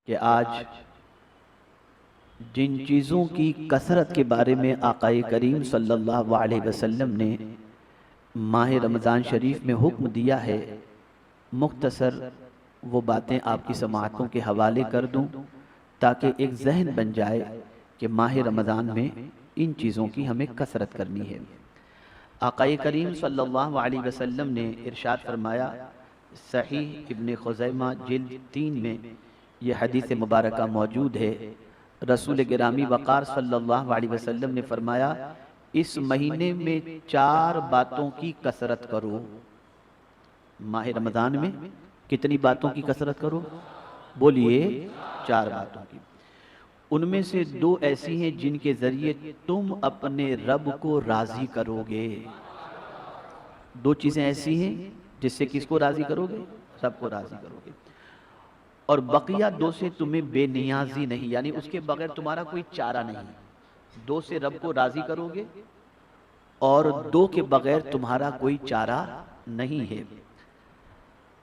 कि आज जिन चीज़ों की कसरत के बारे में आक़ाए करीम सल्लल्लाहु अलैहि वसल्लम ने माह रमज़ान शरीफ में हुक्म दिया है, मुख्तसर वो बातें आपकी समाअतों के हवाले कर दूं ताकि एक जहन बन जाए कि माह रमज़ान में इन चीज़ों की हमें कसरत करनी है। आक़ाए करीम सल्लल्लाहु अलैहि वसल्लम ने इरशाद फरमाया, सहीह इब्न खुज़ैमा जिल्द 3 में ये हदीस मुबारका मौजूद है। रसूल गिरामी वक़ार सल्लल्लाहु अलैहि वसल्लम ने फरमाया, इस महीने में 4 बातों की कसरत करो। माह रमज़ान में कितनी बातों की कसरत करो? बोलिए, 4 बातों की। उनमें से 2 ऐसी हैं जिनके ज़रिए तुम अपने रब को राज़ी करोगे। 2 चीज़ें ऐसी हैं जिससे किसको राज़ी करोगे? रब को राज़ी करोगे। और बकिया 2 से तुम्हें बेनियाजी नहीं, यानी उसके बगैर तुम्हारा कोई चारा नहीं। 2 से रब को राज़ी करोगे और 2 के बगैर तुम्हारा कोई चारा नहीं है।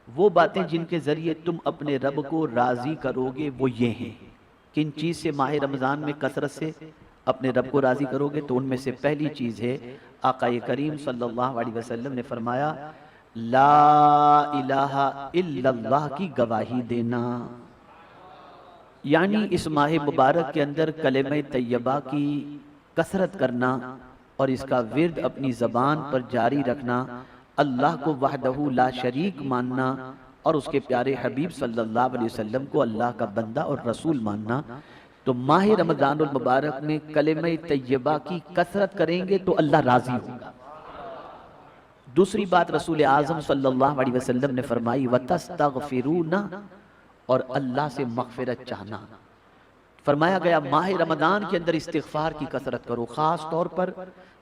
वो बातें जिनके ज़रिए तुम अपने रब को राज़ी करोगे वो ये हैं। किन चीज़ से माह रमज़ान में कसरत से अपने रब को राज़ी करोगे? तो उनमें से पहली चीज़ है, आक़ाए करीम सल्लल्लाहु अलैहि वसल्लम ने फरमाया, ला इलाहा इल्लल्लाह की गवाही देना। यानी इस माह मुबारक के अंदर कलेमा तैयबा की कसरत करना और इसका विर्द अपनी ज़बान पर जारी रखना, अल्लाह को वहदहू ला शरीक मानना और उसके प्यारे हबीब सल्लल्लाहु अलैहि वसल्लम को अल्लाह का बंदा और रसूल मानना। तो माह रमज़ानुल मुबारक में कलेमा तैयबा की कसरत करेंगे तो अल्लाह राज़ी होगा। दूसरी बात रसूल आज़म सल्लल्लाहु अलैहि वसल्लम ने फरमाई, वतस्तगफिरूना, और अल्लाह से मग़फ़िरत चाहना। फरमाया गया माह रमज़ान के अंदर इस्तिग़फ़ार की कसरत करो, ख़ास तौर पर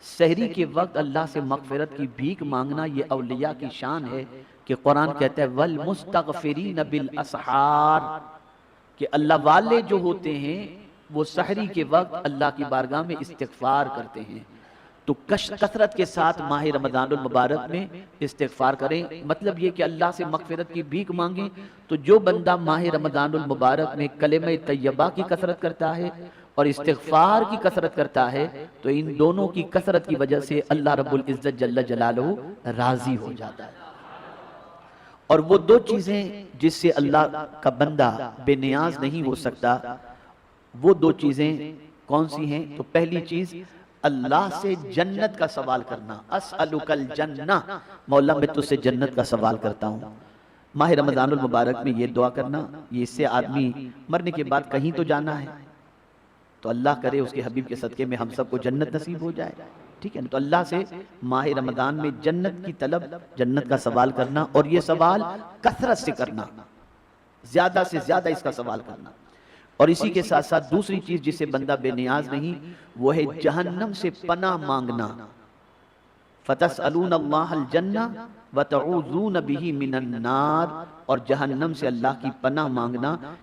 सहरी के वक्त अल्लाह से मग़फ़िरत की भीख मांगना। ये औलिया की शान है कि कुरान कहता है वल मुस्तग़फ़िरीन बिल असहार, कि अल्लाह वाले जो होते हैं वो सहरी के वक्त अल्लाह की बारगाह में इस्तिग़फ़ार करते हैं। तो कसरत के साथ माह रमज़ानुल मुबारक में इस्तिग़फ़ार करें। मतलब ये कि अल्लाह से मग़फ़िरत की भीख मांगें। तो जो बंदा माह रमज़ानुल मुबारक में कलेमा तैयबा की कसरत करता है और इस्तिग़फ़ार की कसरत करता है, तो इन दोनों की कसरत की वजह से अल्लाह रब्बुल इज़्ज़त जल्ल जलालहू राज़ी हो जाता है। और वो 2 चीज़ें जिससे अल्लाह का बंदा बेनियाज नहीं हो सकता, वो 2 चीज़ें कौन सी हैं? तो पहली चीज़, अल्लाह से जन्नत का सवाल करना। अस्अलुकल जन्ना, मौला मैं तुझसे जन्नत का सवाल करता हूँ। माह रमज़ानुल मुबारक में ये दुआ करना, ये इससे आदमी मरने के बाद कहीं तो जाना है, तो अल्लाह करे उसके हबीब के सदक़े में हम सबको जन्नत नसीब हो जाए। ठीक है ना? तो अल्लाह से माह रमज़ान में जन्नत की तलब, जन्नत का सवाल करना, और ये सवाल कसरत से करना, ज़्यादा से ज़्यादा इसका सवाल करना। और इसी के साथ साथ दूसरी चीज़ जिससे बंदा बेनियाज नहीं, वो है जहन्नम से पनाह मांगना। फतसअलूनल्लाहल जन्ना व तऊज़ून बिही मिनन नार, और जहन्नम से अल्लाह की पनाह मांगना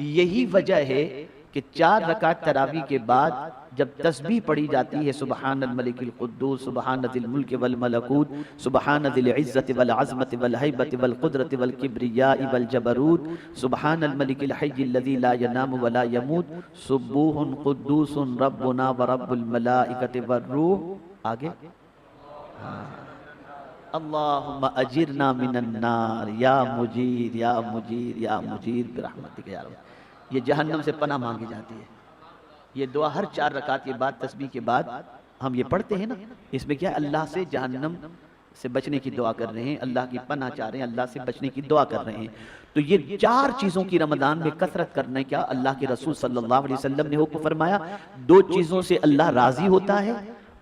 यही वजह है कि 4 रकात तरावी के बाद जब तस्बीह पढ़ी जाती है, सुबहानल मलिकिल कुद्दूस सुबहानज़िल मुल्क वल मलकूत सुबहानज़िल इज़्ज़ति वल अज़मति वल हैबति वल कुदरति वल किब्रियाइ वल जबरूत सुबहानल मलिकिल हय्यिल लज़ी ला यनामु व ला यमूत सुब्बूहुन कुद्दूसुन रब्बुना व रब्बुल मलाइकति वर्रूह। आगे अल्लाहुम्मा अजिरना मिनन नार या मुजीर या मुजीर या मुजीर बिरहमतिक या रब। ये जहन्नम से पनाह मांगी जाती है। ये दुआ हर 4 रकात के बाद, तस्बीह के बाद हम ये पढ़ते हैं ना। इसमें क्या, अल्लाह से जहन्नम से बचने की दुआ कर रहे हैं, अल्लाह की पनाह चाह रहे हैं, अल्लाह से बचने की दुआ कर रहे हैं। तो ये 4 चीज़ों की रमज़ान में कसरत करने का अल्लाह के रसूल सल्लल्लाहु अलैहि वसल्लम ने हुक्म फरमाया। 2 चीज़ों से अल्लाह राज़ी होता है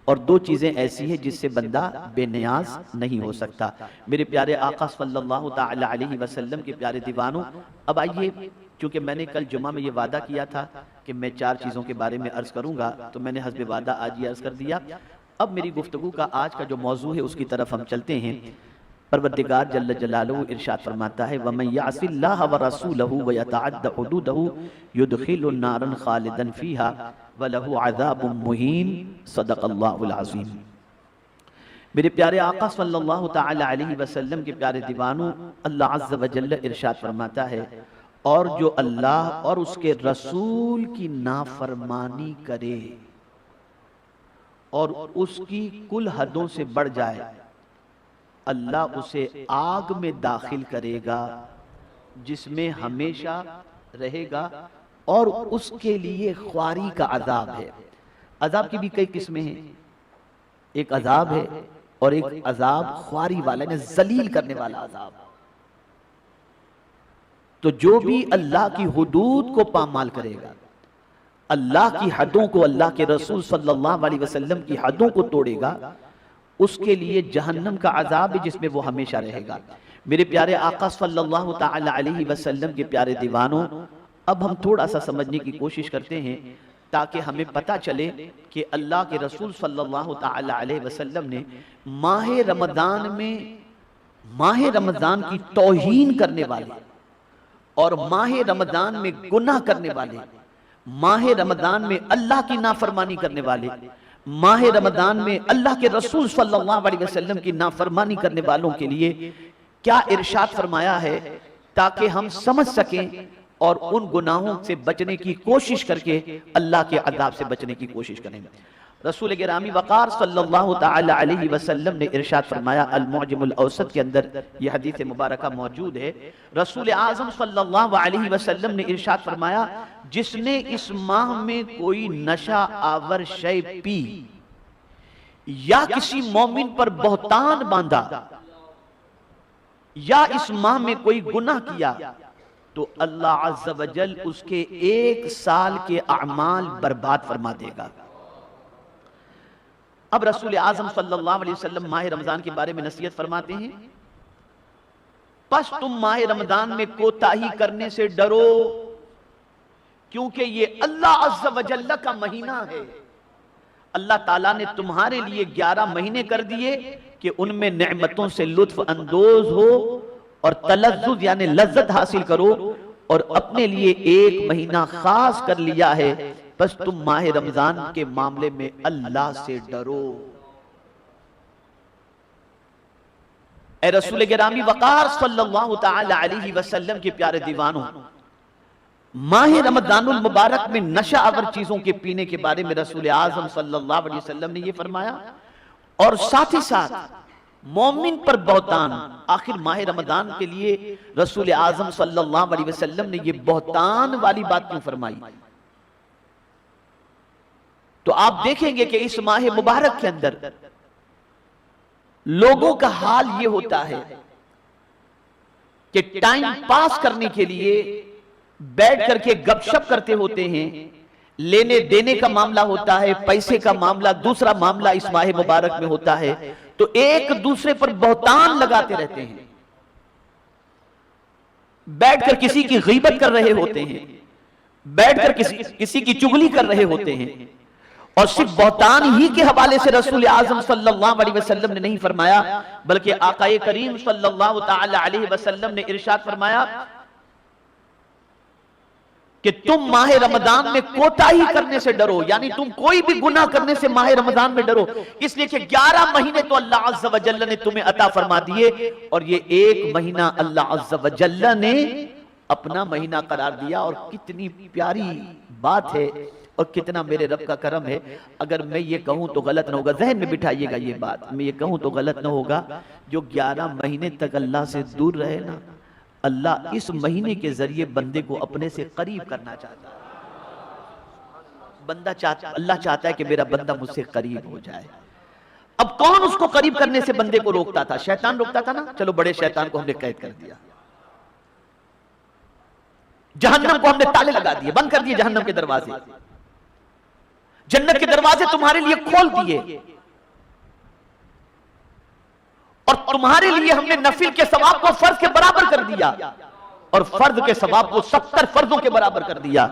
और 2 चीज़ें ऐसी हैं जिससे बंदा बेनियाज नहीं हो सकता। मेरे प्यारे आका सल्लल्लाहु तआला अलैहि वसल्लम के प्यारे दीवानों, अब आइए, क्योंकि मैंने कल जुमा में ये वादा किया था कि मैं 4 चीज़ों के बारे में अर्ज़ करूँगा, तो मैंने हस्ब वादा आज ये अर्ज़ कर दिया। अब मेरी गुफ्तगू का आज का जो मौजू है उसकी तरफ हम चलते हैं। परवरदिगार जल्ल जलालहू इरशाद फरमाता है, वमन यासिल्लाह व रसूलहू व यतअद्द हुदूदहू युदखिलहु नारन खालिदन फीहा व लहू अज़ाबुम मुहीन। सदक़ल्लाहुल अज़ीम। मेरे प्यारे आका सल्लल्लाहु ताला अलैहि वसल्लम के प्यारे दीवानों, अल्लाह अज़्ज़ व जल्ल इरशाद फरमाता है, और जो अल्लाह और उसके रसूल की नाफरमानी करे और उसकी कुल हदों से बढ़ जाए, अल्लाह उसे आग में दाखिल करेगा जिसमें हमेशा रहेगा, और उसके लिए ख्वारी का अजाब है। अजाब की भी कई किस्में हैं, एक अजाब है और एक अजाब ख्वारी वाला, यानी जलील करने वाला अजाब। तो जो भी अल्लाह की हुदूद को पामाल करेगा, अल्लाह की हदों को, अल्लाह के रसूल सल्लल्लाहु अलैहि वसल्लम की हदों को तोड़ेगा, उसके लिए जहन्नम का अजाब है जिसमें वो हमेशा रहेगा। मेरे प्यारे आका सल्लल्लाहु ताला अलैहि वसल्लम के प्यारे दीवानों, अब हम थोड़ा सा समझने की कोशिश करते हैं ताकि हमें पता चले कि अल्लाह के रसूल सल्लल्लाहु ताला अलैहि वसल्लम ने माह रमजान में, माह रमजान की तौहीन करने वाले और माह रमजान में गुनाह करने वाले, माह रमजान में अल्लाह की नाफरमानी करने वाले, माह रमजान में अल्लाह के रसूल सल्लल्लाहु अलैहि वसल्लम की नाफरमानी करने वालों के लिए क्या इरशाद फरमाया है, ताकि हम समझ सकें और उन गुनाहों से बचने की कोशिश करके अल्लाह के अज़ाब से बचने की कोशिश करें। रसूल गिरामी वक़ार सल्लल्लाहु ताला अलैहि वसल्लम ने इरशाद फरमाया, अल मुअज्जमुल औसत के अंदर यह हदीस मुबारका मौजूद है। रसूल आज़म सल्लल्लाहु अलैहि वसल्लम ने इरशाद फरमाया, जिसने इस माह में कोई नशा आवर शय पी या किसी मोमिन पर बहतान बांधा या इस माह में कोई गुनाह किया, तो अल्लाह अज़्ज़ व जल उसके 1 साल के अमाल बर्बाद फरमा देगा। अब रसूल आज़म सल्लल्लाहु अलैहि वसल्लम माह रमजान के बारे में नसीहत फरमाते हैं, बस तुम माह रमजान में कोताही करने से डरो, क्योंकि ये अल्लाह अज़्ज़ व जल्ल का महीना है। अल्लाह ताला ने तुम्हारे लिए 11 महीने कर दिए कि उनमें नेमतों से लुत्फ अंदोज हो और तलज़्ज़ुज़ यानी लज्जत हासिल करो, और अपने लिए 1 महीना खास कर लिया है। बस तुम माह रमजान के मामले में अल्लाह से डरो। ए रसूल गिरामी वक़ार सल्लल्लाहु ताला अलैहि वसल्लम के प्यारे दीवानों, माह रमजानुल मुबारक में नशा आवर चीजों के पीने के बारे में रसूल आज़म सल्लल्लाहु अलैहि वसल्लम ने यह फरमाया, और साथ ही साथ मोमिन पर बहतान। आखिर माह रमजान के लिए रसूल आज़म सल्लल्लाहु अलैहि वसल्लम ने यह बहतान वाली बात क्यों फरमाई? तो आप देखेंगे कि इस माह मुबारक के अंदर लोगों का हाल यह होता है कि टाइम पास करने के लिए बैठ करके गपशप करते होते हैं, लेने देने का मामला होता है, पैसे का मामला, दूसरा मामला इस माह मुबारक में होता है, तो एक दूसरे पर बहतान लगाते रहते हैं, बैठकर किसी की गीबत कर रहे होते हैं, बैठकर किसी की चुगली कर रहे होते हैं। और सिर्फ बहतान ही के हवाले से रसूल आज़म सल्लल्लाहु अलैहि वसल्लम ने नहीं फरमाया, बल्कि आकाए करीम सल्लल्लाहु ताला अलैहि वसल्लम ने इरशाद फरमाया कि तुम माह रमजान में कोताही करने से डरो, यानी तुम कोई भी गुनाह करने से माह रमजान में डरो, इसलिए कि 11 महीने तो अल्लाह अज़्ज़ व जल्ल ने तुम्हें अता फरमा दिए, और ये 1 महीना अल्लाह अज़्ज़ व जल्ल ने अपना महीना करार दिया। और कितनी प्यारी बात है और कितना मेरे रब का करम है। अगर मैं ये कहूं तो गलत ना होगा, जहन में बिठाइएगा ये बात, मैं ये कहूं तो गलत ना होगा, जो 11 महीने तक अल्लाह से दूर रहे ना, अल्लाह इस महीने के जरिए बंदे को अपने से करीब करना चाहता है। अल्लाह चाहता है कि मेरा बंदा मुझसे करीब हो जाए। अब कौन उसको करीब करने से बंदे को रोकता था? शैतान रोकता था ना। चलो बड़े शैतान को हमने कैद कर दिया, जहन्नम को हमने ताले लगा दिए, बंद कर दिए जहन्नम के दरवाजे, जन्नत के दरवाजे तुम्हारे लिए खोल दिए, और तुम्हारे लिए हमने नफिल के सवाब को फर्ज के बराबर कर दिया, और फर्ज के सवाब को 70 फर्जों के बराबर कर दिया।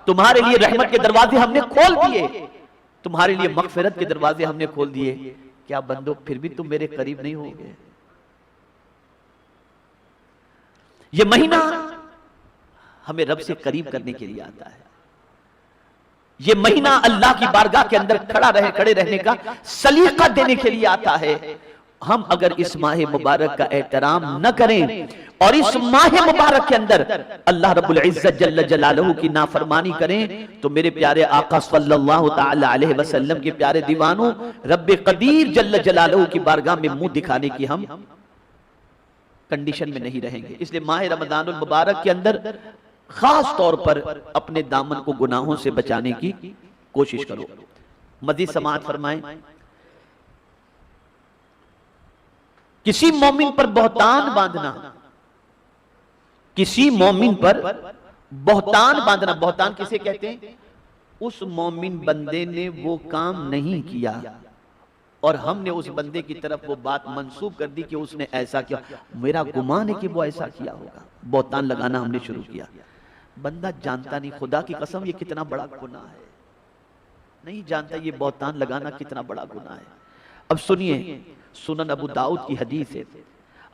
तुम्हारे लिए रहमत के दरवाजे हमने खोल दिए, तुम्हारे लिए मगफिरत के दरवाजे हमने खोल दिए। क्या बंदो फिर भी तुम मेरे करीब नहीं होगे? यह महीना हमें रब से करीब करने के लिए आता है। ये महीना अल्लाह की बारगाह के अंदर खड़े रहने का सलीका देने के लिए आता है। हम अगर इस माह मुबारक का एहतराम न करें और इस माह मुबारक के अंदर अल्लाह रब्बुल इज्जत जल्ल जलालहू की नाफरमानी करें, तो मेरे प्यारे आका सल्लल्लाहु ताला अलैहि वसल्लम के प्यारे दीवानों, रब्बे कदीर जल्ल जलालहू की बारगाह में मुंह दिखाने की हम कंडीशन में नहीं रहेंगे। इसलिए माह रमजानुल मुबारक के अंदर खास तौर पर अपने दामन को गुनाहों से बचाने की कोशिश करो। मजीद समाअत फरमाएं, किसी मोमिन पर बहतान बांधना, किसी मोमिन पर बहतान बांधना, बहतान किसे कहते हैं? उस मोमिन बंदे ने वो काम नहीं किया और हमने उस बंदे की तरफ वो बात मंसूब कर दी कि उसने ऐसा किया, मेरा गुमान है कि वो ऐसा किया होगा। बहतान लगाना हमने शुरू किया। बंदा जानता नहीं, खुदा की कसम ये कितना बड़ा गुनाह है, नहीं जानता ये बहतान लगाना कितना बड़ा गुनाह है। अब सुनिए, सुनन अबू दाऊद की हदीस है,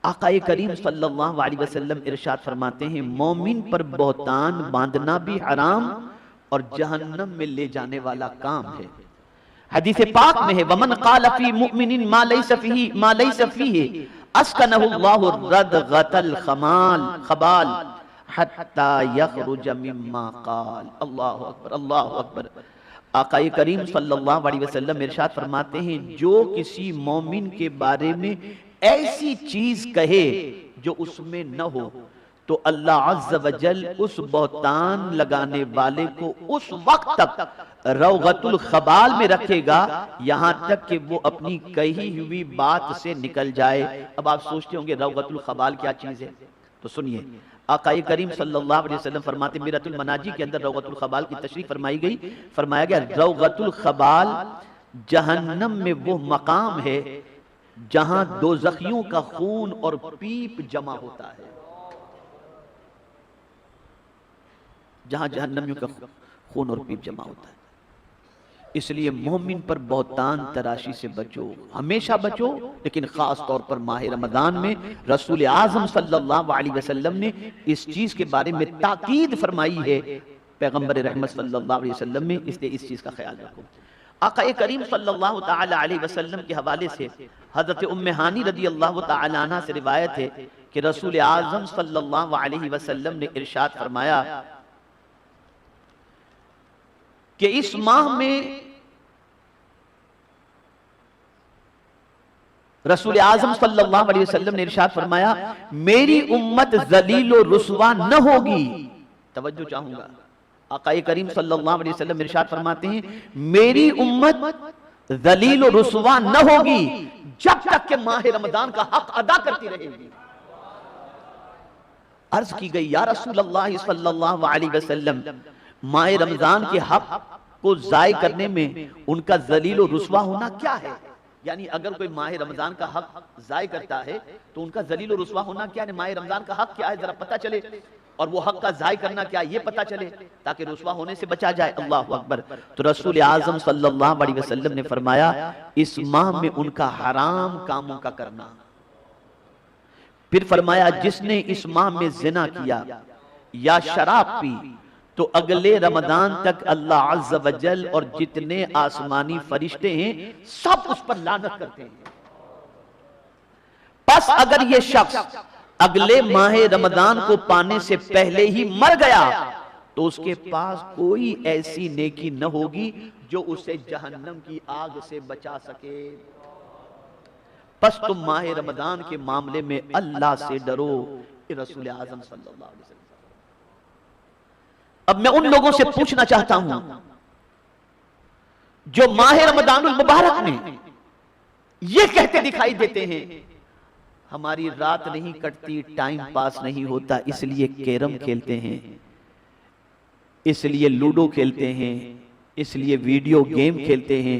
आकाए करीम सल्लल्लाहु अलैहि वसल्लम इरशाद फरमाते हैं, मोमिन पर बहतान बांधना भी हराम और जहन्नम में ले जाने वाला काम है। हदीस पाक में है, वमन क़ाल फी मुमिनिन मा लैसा फीही अस्कनहुल्लाहु रदगतल खबाल हत्ता यखरुज मिम्मा क़ाल। अल्लाहु अकबर, अल्लाहु अकबर। आकाए करीम सल्लल्लाहु अलैहि वसल्लम इरशाद फरमाते हैं, जो किसी मोमिन के बारे में ऐसी चीज कहे जो उसमें न हो, तो अल्लाह अज़्ज़ व जल उस बहतान लगाने वाले को उस वक्त तक रौगतुल खबाल में रखेगा यहां तक कि वो अपनी कही हुई बात से निकल जाए। अब आप सोचते होंगे रौगतुल खबाल क्या चीज है, तो सुनिए, आकाए करीम सल्लल्लाहु अलैहि वसल्लम फरमाते, मिरतुल मनाजी के अंदर रौगतुल खबाल की तशरीह फरमाई गई। फरमाया गया, रौगतुल खबाल जहन्नम में वो मकाम है जहां दोज़खियों का खून और पीप जमा होता है, जहां जहन्नमियों का खून और पीप जमा होता है। इसलिए मोमिन पर बहतान तराशी से बचो, हमेशा बचो, लेकिन खास तौर पर माह रमजान में रसूल आज़म सल्लल्लाहु अलैहि वसल्लम ने इस चीज के बारे में ताकीद फरमाई है पैगंबर रहमत सल्लल्लाहु अलैहि वसल्लम में, इसलिए इस चीज का ख्याल रखो। आक़ाए करीम सल्लल्लाहु ताला अलैहि वसल्लम के हवाले से हजरत उम्मे हानी रदियल्लाहु ताला अन्हा से रिवायत है कि रसूल आज़म सल्लल्लाहु अलैहि वसल्लम ने इरशाद फरमाया कि इस माह में रसूल आज़म सल्लल्लाहु अलैहि वसल्लम ने इरशाद फरमाया, मेरी उम्मत ज़लील और रुसवा न होगी। तवज्जो चाहूंगा, आक़ाए करीम सल्लल्लाहु अलैहि वसल्लम इरशाद फरमाते हैं, मेरी उम्मत ज़लील और रुसवा न होगी जब तक के माह रमजान का हक अदा करती रहेगी। अर्ज की गई, या रसूल अल्लाह सल्लल्लाहु अलैहि वसल्लम, माह रमजान के हक को जाय करने में उनका जलील और रुसवा होना क्या है? यानी अगर कोई माह रमजान का हक जाय करता है तो उनका जलील और रुसवा होना क्या है? माह रमजान का हक क्या है जरा पता चले, और वो हक का जाय करना क्या है ये पता चले, ताकि रुसवा होने से बचा जाए। अल्लाहु अकबर। तो रसूल आज़म सल्लल्लाहु अलैहि वसल्लम ने फरमाया, इस माह में उनका हराम कामों का करना। फिर फरमाया, जिसने इस माह में जिना किया या शराब पी तो अगले रमजान तक अल्लाह अज़्ज़ व जल और जितने आसमानी फरिश्ते हैं सब उस पर लानत करते हैं। बस अगर ये शख्स अगले माह रमजान को पाने से पहले ही मर गया तो उसके पास कोई ऐसी नेकी न होगी जो उसे जहन्नम की आग से बचा सके। बस तुम माह रमजान के मामले में अल्लाह से डरो। रसूल आज़म सल्लल्लाहु अलैहि वसल्लम। अब मैं उन लोगों से पूछना चाहता हूं जो माह रमजानुल मुबारक में ये कहते दिखाई देते हैं, हमारी रात नहीं कटती, टाइम पास नहीं होता, इसलिए कैरम खेलते हैं, इसलिए लूडो खेलते हैं, इसलिए वीडियो गेम खेलते हैं,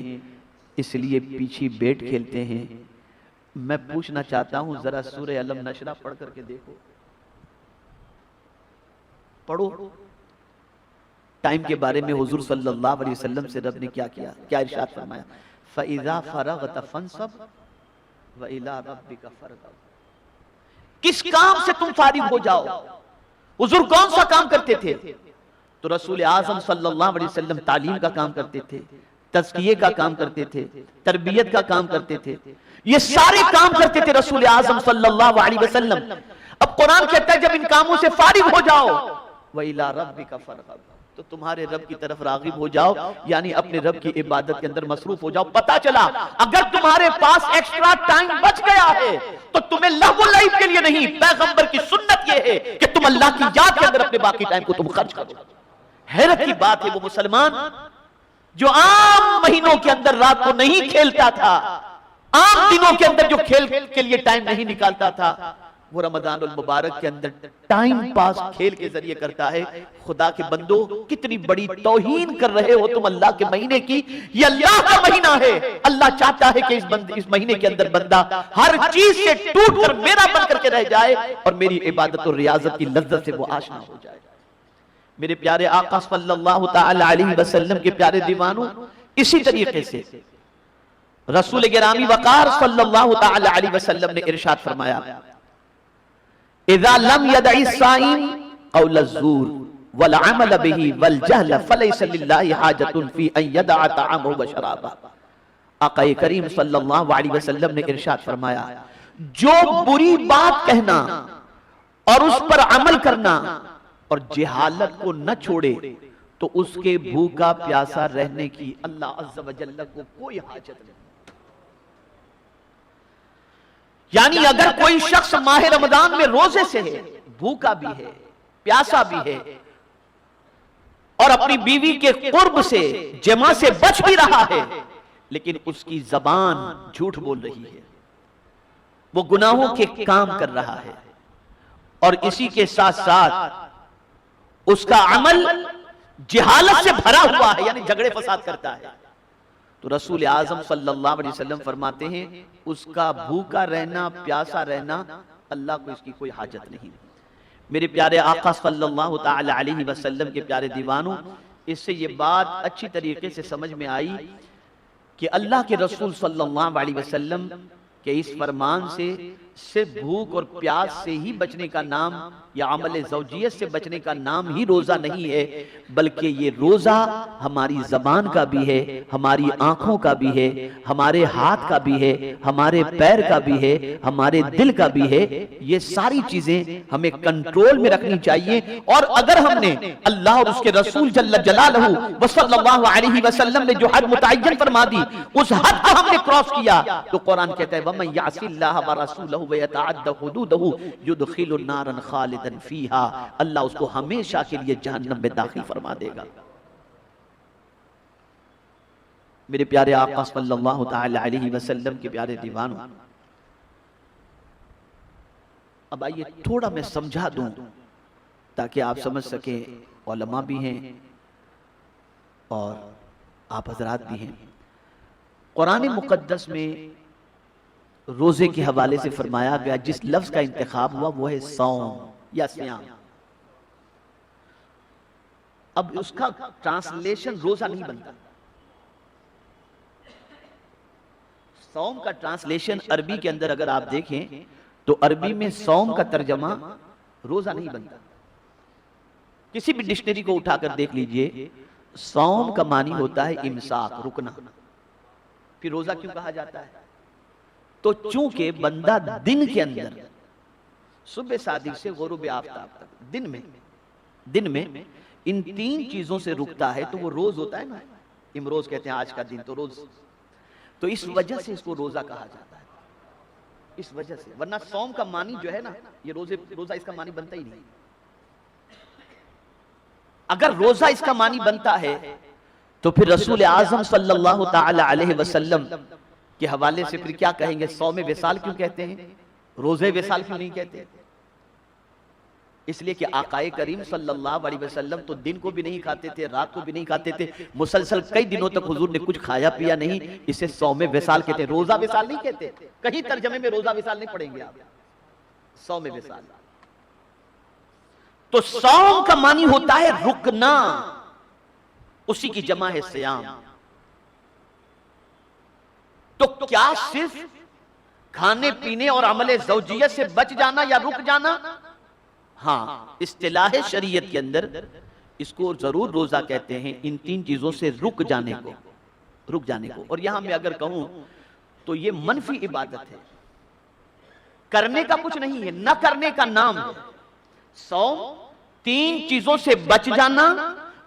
इसलिए पीछी बेट खेलते हैं। मैं पूछना चाहता हूं, जरा सूरह अलम नशरा पढ़ करके देखो, पढ़ो। टाइम के बारे में हुजूर सल्लल्लाहु अलैहि वसल्लम से रब ने क्या किया, क्या इरशाद फरमाया, फ़इज़ा फ़रग़त फ़ंसब व इला रब्बिका फ़रग़ब। किस काम से तुम फारिग हो जाओ। हुजूर कौन सा काम करते थे? तो रसूल आज़म सल्लल्लाहु अलैहि वसल्लम तालीम का काम करते थे, तज़किये का काम करते थे, तरबियत का काम करते थे, ये सारे काम करते थे रसूल आज़म सल्लल्लाहु अलैहि वसल्लम। अब कुरान कहता है जब इन कामों से फारिग हो जाओ, व इला रब्बिका फरग़ब, तो तुम्हारे रब की तरफ राग़िब हो जाओ, यानी अपने रब की इबादत के अंदर मसरूफ हो जाओ। पता चला अगर तुम्हारे पास एक्स्ट्रा टाइम बच गया है तो तुम्हें लहव लाइफ के लिए नहीं, पैगंबर की सुन्नत यह है कि तुम अल्लाह की याद के अंदर अपने बाकी टाइम को तुम खर्च करो। हैरत की बात है वो मुसलमान जो आम महीनों के अंदर रात को नहीं खेलता था, आम दिनों के अंदर जो खेल के लिए टाइम नहीं निकालता था, वो रमजानुल मुबारक के अंदर टाइम पास खेल के जरिए करता है। खुदा के बंदो, कितनी बड़ी तौहीन कर रहे हो तुम अल्लाह के महीने की। ये अल्लाह का महीना है, अल्लाह चाहता है कि इस महीने के अंदर बंदा हर चीज से टूट कर मेरा बन करके रह जाए और मेरी इबादत और रियाजत की लज्जत से वो आशना हो जाए। मेरे प्यारे आका सल्लल्लाहु तआला अलैहि वसल्लम के प्यारे दीवानों, इसी तरीके से रसूल गिरामी वकार सल्लल्लाहु तआला अलैहि वसल्लम ने इरशाद फरमाया, इज़ा लम यदइ साइम क़ौल अज़्ज़ूर वल अमल बिही वल जहल फलैसा लिल्लाहि हाजतुन फी अन यदअ तअमहु व शराबा। आका करीम सल्लल्लाहु अलैहि वसल्लम ने इरशाद फरमाया, जो बुरी बात कहना और उस पर अमल करना और जहालत को न छोड़े तो उसके भूखा प्यासा रहने की अल्लाह अज़्ज़ व जल्ल को कोई हाजत नहीं। यानी अगर कोई शख्स माह रमजान में रोजे से है, भूखा भी है, प्यासा भी है और अपनी बीवी के कुर्ब से जमा से बच भी रहा है, लेकिन उसकी जबान झूठ बोल रही है, वो गुनाहों के काम कर रहा है और इसी के साथ साथ उसका अमल जिहालत से भरा हुआ है, यानी झगड़े फसाद करता है, तो रसूल आज़म सल्लल्लाहु अलैहि वसल्लम फरमाते हैं उसका भूखा रहना, प्यासा रहना अल्लाह को इसकी कोई हाजत नहीं। मेरे प्यारे आका सल्लल्लाहु तआला अलैहि वसल्लम के प्यारे दीवानों, इससे ये बात अच्छी तरीके से समझ में आई कि अल्लाह के रसूल सल्लल्लाहु अलैहि वसल्लम के इस फरमान से सिर्फ भूख और प्यास से ही बचने का नाम या अमल ज़ौजियत से बचने का नाम ही रोज़ा नहीं है, बल्कि ये रोज़ा हमारी ज़बान का भी है, हमारी आँखों का भी है, हमारे हाथ का भी है, हमारे पैर का भी है, हमारे दिल का भी है। ये सारी चीज़ें हमें कंट्रोल में रखनी चाहिए और अगर हमने अल्लाह और उसके रसूल जल्ल जलालहू व सल्लल्लाहु अलैहि वसल्लम ने जो हद मुतअय्यन फरमा दी, उस हद को हमने क्रॉस किया तो कुरान कहता है वमन यअसिल्लाह व रसूलहू व यतअद्दा हुदूदहू युदखिलु नारन खालिदन फीहा, अल्लाह उसको हमेशा के लिए जहन्नम में दाखिल फरमा देगा। मेरे प्यारे आका सल्लल्लाहु तआला अलैहि वसल्लम के प्यारे दीवानों, अब आइए थोड़ा मैं समझा दूं ताकि आप समझ सके, उलमा भी हैं और आप हजरात भी हैं। कुरान मुकद्दस में रोजे के हवाले से फरमाया गया, जिस लफ्ज का इंतखाब हुआ वो है सौम या सियाम। अब उसका ट्रांसलेशन रोजा नहीं बनता। सौम का ट्रांसलेशन अरबी के अंदर अगर आप देखें तो अरबी में सौम का तर्जमा रोजा नहीं बनता। किसी भी डिक्शनरी को उठाकर देख लीजिए, सौम का मानी होता है इमसाक, रुकना। फिर रोजा क्यों कहा जाता है? तो चूंकि बंदा दिन के अंदर सुबह सादिक से गुरूब आफताब तक दिन में इन तीन चीजों से रुकता है तो वो रोज होता है ना, इमरोज कहते हैं आज का दिन, तो रोज, तो इस वजह से इसको रोजा कहा जाता है, इस वजह से। वरना सौम का मानी जो है ना, ये रोजा इसका मानी बनता ही नहीं। अगर रोजा इसका मानी बनता है तो फिर रसूल आज़म सल्लल्लाहु तआला अलैहि वसल्लम के हवाले से फिर क्या कहेंगे? सौमे विसाल क्यों कहते हैं, रोजे विसाल क्यों नहीं कहते? इसलिए कि आकाए करीम सल्लल्लाहु अलैहि वसल्लम तो दिन को भी नहीं खाते थे, रात को भी नहीं खाते थे, मुसलसल कई दिनों तक हुजूर ने कुछ खाया पिया नहीं। इसे सौमे विसाल कहते हैं, रोजा विसाल नहीं कहते। कहीं तर्जमे में रोजा विसाल नहीं पढ़ेंगे आप, सौमे विसाल। तो सौम का मानी होता है रुकना, उसी की जमा है सियाम। तो क्या सिर्फ खाने पीने और अमले ज़ौजियत से बच जाना या रुक जाना? हाँ, इस्तिलाह शरीयत के अंदर इसको जरूर रोजा कहते हैं, इन 3 चीजों से रुक जाने को। और यहां मैं अगर कहूं तो ये मनफी इबादत है, करने का कुछ नहीं है, न करने का नाम है। सौम 3 चीजों से बच जाना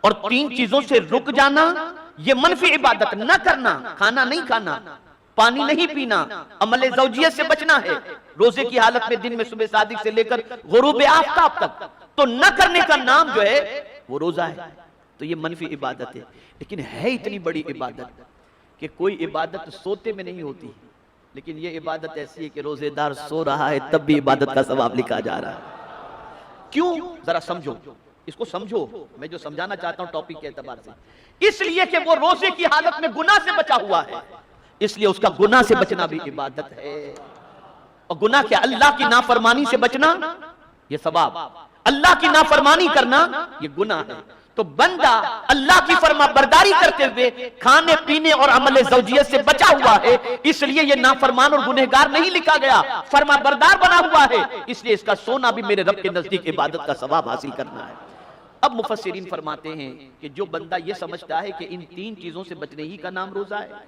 और 3 चीजों से रुक जाना, ये मनफी इबादत। न करना, खाना नहीं खाना, पानी नहीं पीना, अमले ज़ौजियत से बचना है रोजे की हालत में, दिन में सुबह सादिक से लेकर गुरूब आफ्ताब तक। तो न करने का नाम जो है वो रोजा है। तो ये मनफी इबादत है। लेकिन है इतनी बड़ी इबादत कि कोई इबादत सोते में नहीं होती, लेकिन ये इबादत ऐसी है कि रोजेदार सो रहा है तब भी इबादत का सवाब लिखा जा रहा है। क्यों? जरा समझो, इसको समझो, मैं जो समझाना चाहता हूं टॉपिक के एतबार से। इसलिए कि वो रोजे की हालत में गुनाह से बचा हुआ है, इसलिए उसका गुनाह से बचना भी इबादत है। और गुनाह क्या? अल्लाह की नाफरमानी से बचना ये सवाब, अल्लाह की नाफरमानी करना ये गुनाह है। तो बंदा अल्लाह की फरमा बरदारी करते हुए खाने पीने और अमले ज़ौजियत से बचा हुआ है, इसलिए ये नाफरमान और गुनहगार नहीं लिखा गया, फरमा बरदार बना हुआ है। इसलिए इसका सोना भी मेरे रब के नजदीक इबादत का सवाब हासिल करना है। अब मुफस्सिरीन फरमाते हैं कि जो बंदा ये समझता है कि इन 3 चीजों से बचने ही का नाम रोजा है,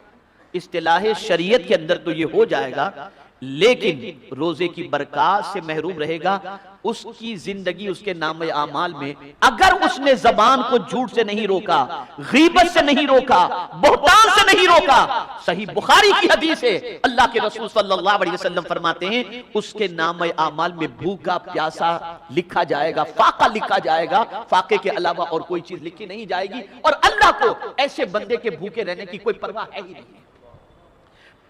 इस्तिलाह शरीयत के अंदर तो ये हो जाएगा, लेकिन रोजे की बरकत से महरूम रहेगा। उसकी जिंदगी उसके नामे आमाल में, अगर उसने जबान को झूठ से नहीं रोका, गीबत से नहीं रोका, बहतान से नहीं रोका, सही बुखारी की हदीस है, अल्लाह के रसूल सल्लल्लाहु अलैहि वसल्लम फरमाते हैं उसके नामे आमाल में भूखा प्यासा लिखा जाएगा, फाका लिखा जाएगा, फाके के अलावा और कोई चीज लिखी नहीं जाएगी। और अल्लाह को ऐसे बंदे के भूखे रहने की कोई परवाह है ही नहीं।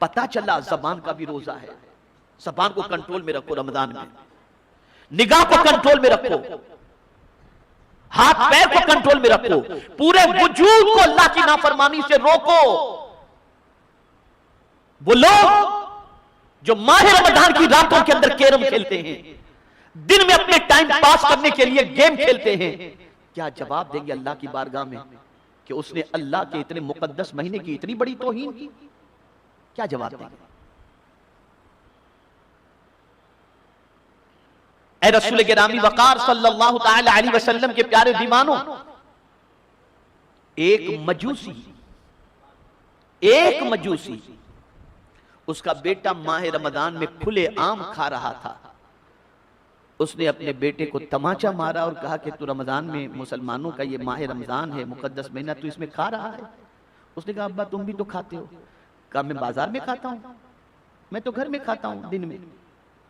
पता चला जबान का भी रोजा है। जबान को कंट्रोल में रखो रमजान में, निगाह को कंट्रोल में रखो, हाथ पैर को कंट्रोल में रखो, पूरे वजूद को अल्लाह की नाफरमानी से रोको। वो लोग जो माह रमजान की रातों के अंदर कैरम खेलते हैं, दिन में अपने टाइम पास करने के लिए गेम खेलते हैं, क्या जवाब देंगे अल्लाह की बारगाह में कि उसने अल्लाह के इतने मुकद्दस महीने की इतनी बड़ी तौहीन की? क्या जवाब देंगे? ऐ रसूल गिरामी वकार सल्लल्लाहु ताला अलैहि वसल्लम के प्यारे दीवानों, एक मजूसी उसका बेटा माह रमजान में खुले आम खा रहा था। उसने अपने बेटे को तमाचा मारा और कहा कि तू रमजान में, मुसलमानों का ये माह रमजान है, मुकद्दस महीना, तू इसमें खा रहा है। उसने कहा अब्बा तुम भी तो खाते हो। कहा मैं बाजार में खाता हूं, मैं तो घर में खाता हूं, दिन में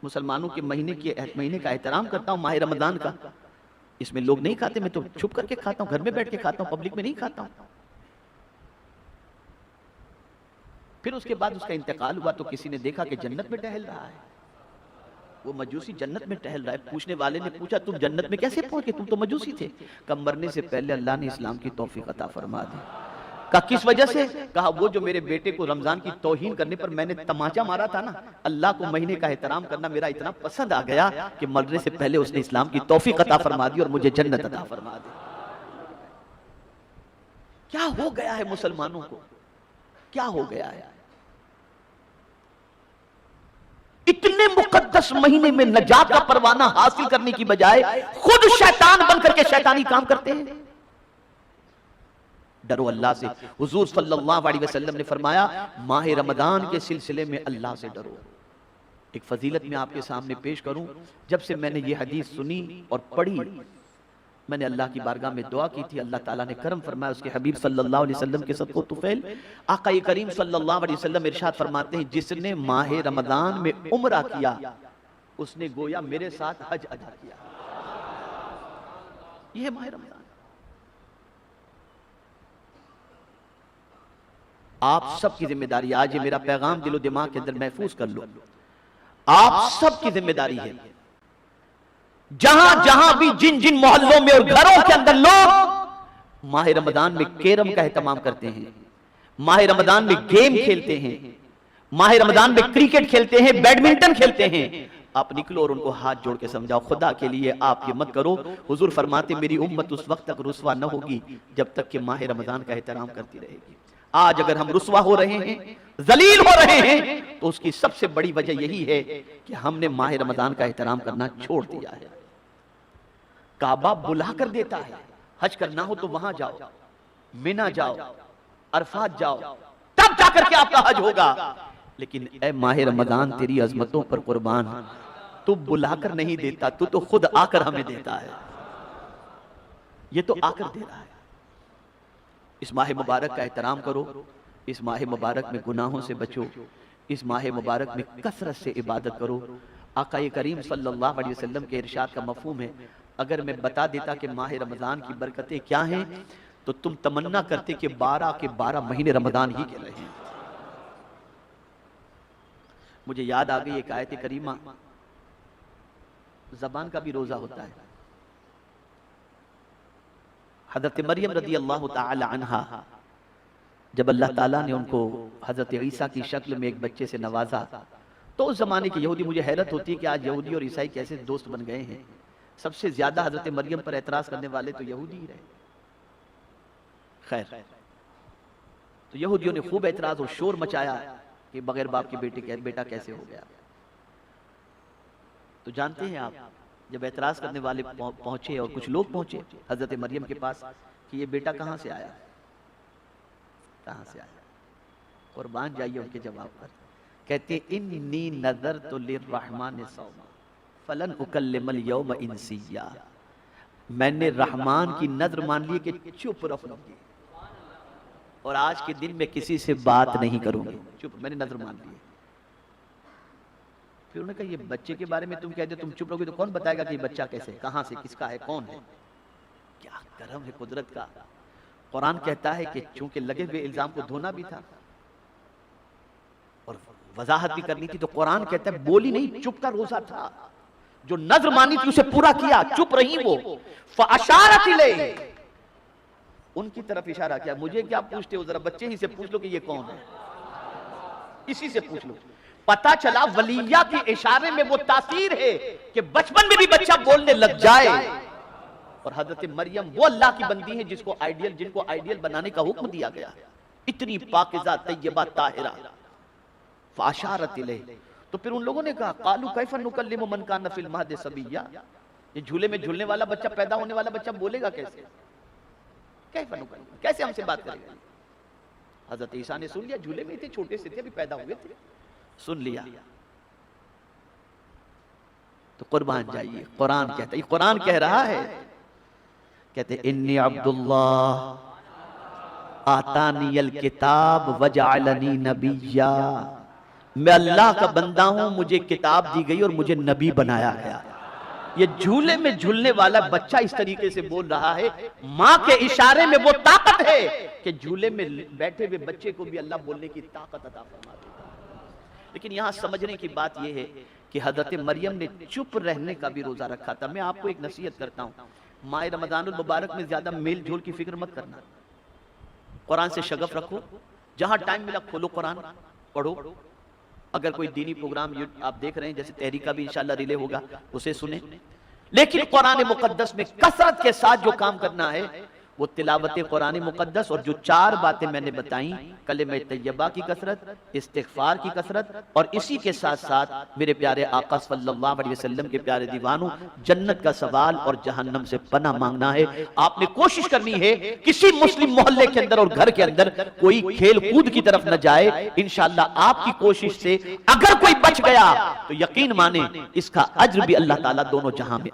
मुसलमानों के महीने का एहतराम करता हूं, माह रमजान का। इसमें लोग नहीं खाते, मैं तो छुप करके खाता हूं, घर में बैठ के खाता हूं, पब्लिक में नहीं खाता हूं। फिर उसके बाद उसका इंतकाल हुआ तो किसी ने देखा कि जन्नत में टहल रहा है। वो मजूसी जन्नत में टहल रहा है। पूछने वाले ने पूछा तुम जन्नत में कैसे पहुंच गए, तुम तो मजूसी थे। कहा मरने से पहले अल्लाह ने इस्लाम की तौफीक अता फरमा दी। कहा किस वजह से? कहा वो जो मेरे बेटे को रमजान की तौहीन करने पर मैंने तमाचा मारा था ना, अल्लाह को महीने का एहतराम करना मेरा इतना पसंद आ गया कि मरने से पहले उसने इस्लाम की तौफीक अता फरमा दी और मुझे जन्नत अता फरमा दी। क्या हो गया है मुसलमानों को, क्या हो गया है? इतने मुकद्दस महीने में नजात का परवाना हासिल करने की बजाय खुद शैतान बनकर के शैतानी काम करते हैं। डरो अल्लाह से। हुजूर सल्लल्लाहु अलैहि वसल्लम ने फरमाया माह रमजान के सिलसिले में अल्लाह से डरो। एक फजीलत में आपके सामने पेश करूं। जब से मैंने ये हदीस सुनी और पढ़ी, मैंने अल्लाह की बारगाह में दुआ की थी, अल्लाह ताला ने करम फरमाया, उसके हबीब सल्लल्लाहु अलैहि वसल्लम के सदक़ो तुफैल आका करीम सल्लल्लाहु अलैहि वसल्लम इरशाद फरमाते हैं जिसने माह रमजान में उम्रा किया उसने गोया मेरे साथ हज अदा किया। यह माह रमजान। आप सबकी जिम्मेदारी, आज ये मेरा पैगाम दिलो दिमाग के अंदर महफूज कर लो, आप सबकी जिम्मेदारी है। जहां जहां भी जिन जिन मोहल्लों में और घरों के अंदर लोग माह रमजान में कैरम का एहतमाम करते हैं, माह रमजान में गेम खेलते हैं, माह रमजान में क्रिकेट खेलते हैं, बैडमिंटन खेलते हैं, आप निकलो और उनको हाथ जोड़ के समझाओ खुदा के लिए आप ये मत करो। हुजूर फरमाते मेरी उम्मत उस वक्त तक रुसवा न होगी जब तक कि माह रमजान का एहतराम करती रहेगी। आज अगर हम रुसवा हो रहे हैं, जलील हो रहे हैं, तो उसकी सबसे बड़ी वजह यही है कि हमने माह रमजान का एहतराम करना छोड़ दिया है। काबा बुला कर देता है, हज करना हो तो वहां जाओ, मिना जाओ, अरफात जाओ, तब जाकर के आपका हज होगा। लेकिन ए माह रमजान, तेरी अजमतों पर कुर्बान, तू बुलाकर नहीं देता, तू तो खुद आकर हमें देता है। ये तो आकर दे रहा है। इस माह मुबारक का एहतराम करो, इस माह मुबारक में गुनाहों से बचो, इस माह मुबारक में कसरत से इबादत करो। आका करीम सल्लल्लाहु अलैहि वसल्लम के इरशाद का मफहूम है, अगर मैं बता देता कि माह रमजान की बरकतें क्या हैं, तो तुम तमन्ना करते कि 12 के 12 महीने रमजान ही के रहे। मुझे याद आ गई एक आयत करीमा, ज़बान का भी रोजा होता है। हज़रत मरियम रज़ी अल्लाह ताला अन्हा, जब अल्लाह ताला ने उनको हज़रत ईसा की शक्ल में एक बच्चे से नवाजा, तो उस जमाने के यहूदी, मुझे हैरत होती है कि आज यहूदी और ईसाई कैसे दोस्त बन गए हैं। सबसे ज्यादा हज़रत मरियम पर एतराज करने वाले तो यहूदी ही रहे। खैर, तो यहूदियों ने खूब एतराज और शोर मचाया कि बगैर बाप के बेटा कैसे हो गया। तो जानते हैं आप, जब एतराज करने वाले पहुंचे और कुछ लोग पहुंचे हजरत मरियम के पास कि ये बेटा कहां से आया, कहां से आया, कुर्बान जाइए उनके जवाब पर। कहते इन्नी नज़रतु लिर्रहमान सौमा फलन उकल्लिमल यौम इंसिया, मैंने रहमान की नजर मान ली कि चुप रहूंगी और आज के दिन में किसी से बात नहीं करूंगी, चुप, मैंने नजर मान ली। फिर उन्होंने कहा ये बच्चे के बारे में तुम कहते तुम चुप रहोगे तो कौन बताएगा कि बच्चा कैसे, कहां से, किसका है, कौन है। क्या करम है कुदरत का। कुरान कहता है कि चूंकि लगे हुए इल्जाम को धोना भी था और वजाहत भी करनी थी, तो कुरान कहता है बोली नहीं, चुप का रोजा था। जो नजर मानी थी उसे पूरा किया, चुप रही वो। फअशारत इलैहि, उनकी तरफ इशारा किया। मुझे क्या पूछते हो, जरा बच्चे ही से पूछ लो कि ये कौन है, इसी से पूछ लो। पता चला वलिया के इशारे में वो तासीर है कि बचपन में भी बच्चा बोलने लग जाए। और हजरत मरियम वो अल्लाह की बंदी है जिनको आइडियल बनाने का हुक्म दिया गया, इतनी पाकिज़ा तय्यबा ताहिरा। फाशारत इलैहि, तो फिर उन लोगों ने कहा कालू कैफा नुकल्लिमु मन कान फिल महद सबिय्या, ये झूले में झूलने वाला बच्चा, पैदा होने वाला बच्चा बोलेगा कैसे, कैफा नुकल्लिमु, कैसे हमसे बात करेगा। हजरत ईसा ने सुन लिया, झूले में थे, छोटे से थे, अभी पैदा हुए थे, सुन लिया। तो कुर्बान जाइए, कुरान कहता है, कुरान कह रहा है, कहते इन्नी अब्दुल्लाह आतानियल किताब वजअलनी नबिय्या, मैं अल्लाह का बंदा हूं, मुझे किताब दी गई और मुझे नबी बनाया गया। ये झूले में झूलने वाला बच्चा इस तरीके से बोल रहा है, मां के इशारे में वो ताकत है कि झूले में बैठे हुए बच्चे को भी अल्लाह बोलने की ताकत अता फरमा देता है। लेकिन यहां समझने की बात यह है कि हजरत मरियम ने चुप रहने का भी रोजा रखा था। मैं आपको एक नसीहत करता हूं, माह रमजानुल मुबारक में ज्यादा मेल जोल की फिक्र मत करना, कुरान से शगफ रखो, जहां टाइम मिला खोलो कुरान पढ़ो। अगर कोई दीनी प्रोग्राम आप देख रहे हैं, जैसे तहरीका भी इंशाल्लाह रिले होगा, उसे सुने। लेकिन कुरान मुकद्दस में कसरत के साथ जो काम करना है वो तिलावत कुरान मुकद्दस, और जो 4 बातें मैंने बताई, कलिमा तय्यबा की कसरत, इस्तिग़फ़ार की कसरत, और इसी के साथ साथ मेरे प्यारे आका सल्लल्लाहु अलैहि वसल्लम के प्यारे दीवानों, जन्नत का सवाल और जहन्नम से पनाह मांगना है। आपने कोशिश करनी है किसी मुस्लिम मोहल्ले के अंदर और घर के अंदर कोई खेल कूद की तरफ न जाए। इंशाअल्लाह आपकी कोशिश से अगर कोई बच गया तो यकीन माने इसका अज्र भी अल्लाह ताला दोनों जहां में